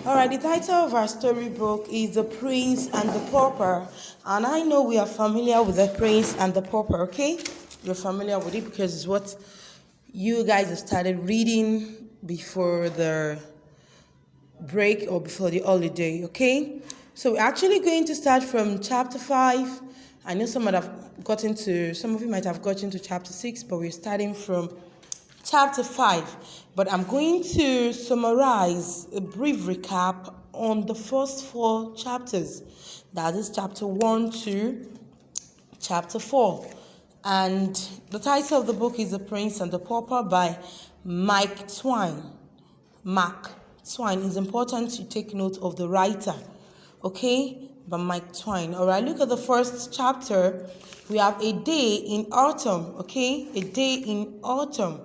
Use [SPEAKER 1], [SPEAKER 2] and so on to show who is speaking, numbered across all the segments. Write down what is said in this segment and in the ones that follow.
[SPEAKER 1] Alright, the title of our storybook is The Prince and the Pauper. And I know we are familiar with The Prince and the Pauper, okay? You're familiar with it because it's what you guys have started reading before the break or before the holiday, okay? So we're actually going to start from chapter 5. I know some of you might have gotten to chapter 6, but we're starting from chapter 5. But I'm going to summarize a brief recap on the first 4 chapters. That is chapter 1 to chapter 4. And the title of the book is The Prince and the Pauper by Mark Twain. It's important to take note of the writer, okay, by Mark Twain. All right, look at the first chapter. We have a day in autumn, okay, a day in autumn.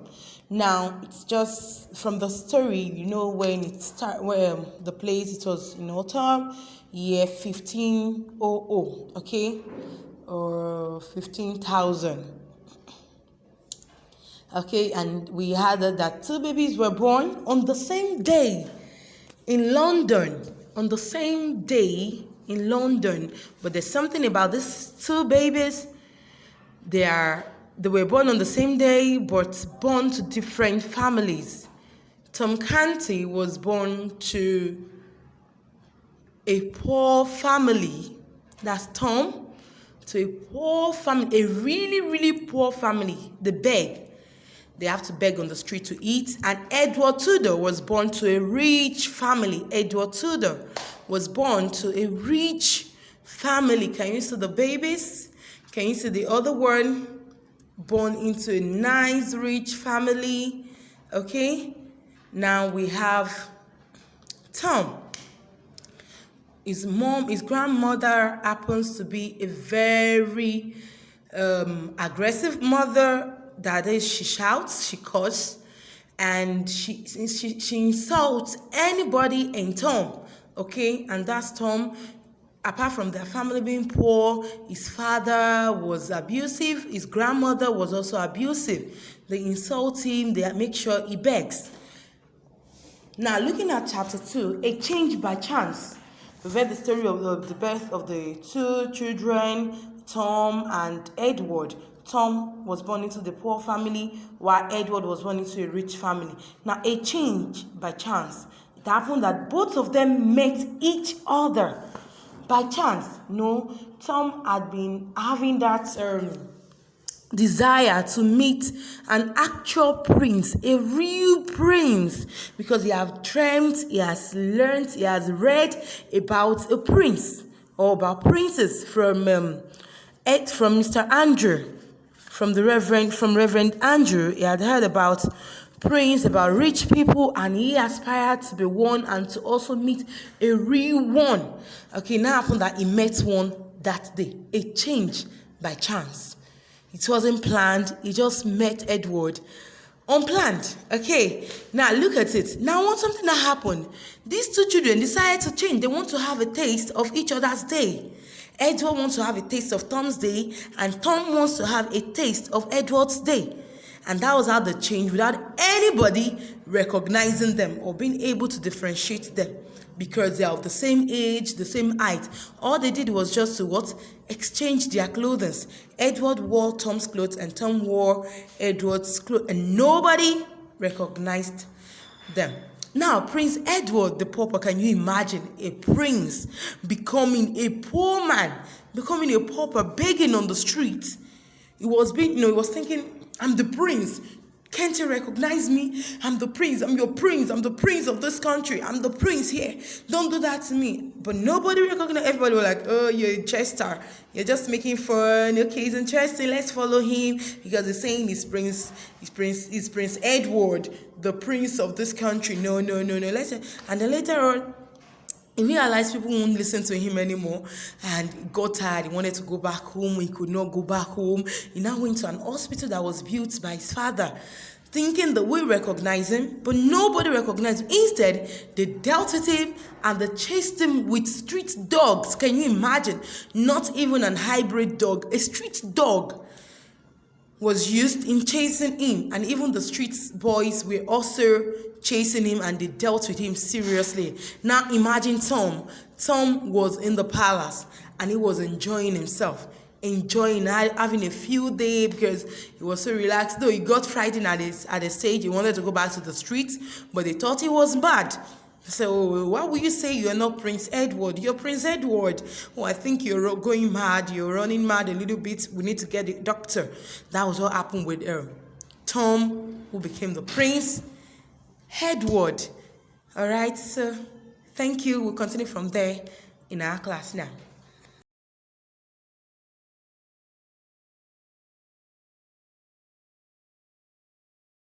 [SPEAKER 1] Now, it's just from the story, you know, when it started, where the place, it was in autumn, year 1500, okay, or 15,000. Okay, and we had that 2 babies were born on the same day in London. On the same day in London. But there's something about these 2 babies. They were born on the same day, but born to different families. Tom Canty was born to a poor family. That's Tom, to a poor family, a really, really poor family. They beg. They have to beg on the street to eat. And Edward Tudor was born to a rich family. Edward Tudor was born to a rich family. Can you see the babies? Can you see the other one? Born into a nice, rich family. Okay? Now we have Tom. His grandmother happens to be a very aggressive mother. That is, she shouts, she curses, and she insults anybody in Tom. Okay? And that's Tom. Apart from their family being poor, his father was abusive, his grandmother was also abusive. They insult him, they make sure he begs. Now, looking at chapter 2, a change by chance. We read the story of the birth of the 2 children, Tom and Edward. Tom was born into the poor family, while Edward was born into a rich family. Now, a change by chance. It happened that both of them met each other. By chance, no, Tom had been having that desire to meet an actual prince, a real prince, because he has dreamt, he has learned, he has read about a prince or about princes from Mr. Andrew, from Reverend Andrew. He had heard about prince, about rich people, and he aspired to be one and to also meet a real one. Okay, now happened that he met one that day. A change by chance. It wasn't planned. He just met Edward unplanned. Okay, now look at it. Now I want something that happened. These 2 children decided to change. They want to have a taste of each other's day. Edward wants to have a taste of Tom's day, and Tom wants to have a taste of Edward's day. And that was how they changed without anybody recognizing them or being able to differentiate them, because they are of the same age, the same height. All they did was just to exchange their clothes. Edward wore Tom's clothes and Tom wore Edward's clothes, and nobody recognized them. Now, Prince Edward the Pauper, can you imagine a prince becoming a poor man, becoming a pauper, begging on the street? He was thinking, I'm the prince. Can't you recognize me? I'm the prince. I'm your prince. I'm the prince of this country. I'm the prince here. Don't do that to me. But nobody recognized. Everybody was like, oh, you're a jester. You're just making fun. Okay, he's interesting. Let's follow him, because he's saying he's Prince Edward, the prince of this country. No. And then later on, he realized people won't listen to him anymore, and he got tired. He wanted to go back home. He could not go back home. He now went to an hospital that was built by his father, thinking that we recognize him, but nobody recognized him. Instead, they dealt with him and they chased him with street dogs. Can you imagine? Not even an hybrid dog, a street dog was used in chasing him, and even the street boys were also chasing him, and they dealt with him seriously. Now imagine Tom. Tom was in the palace and he was enjoying himself, enjoying having a field day because he was so relaxed. Though he got frightened at the stage, he wanted to go back to the streets, but they thought he was bad. So why would you say you're not Prince Edward? You're Prince Edward. Oh, I think you're going mad. You're running mad a little bit. We need to get a doctor. That was what happened with Tom, who became the Prince Edward. All right, so thank you. We'll continue from there in our class now.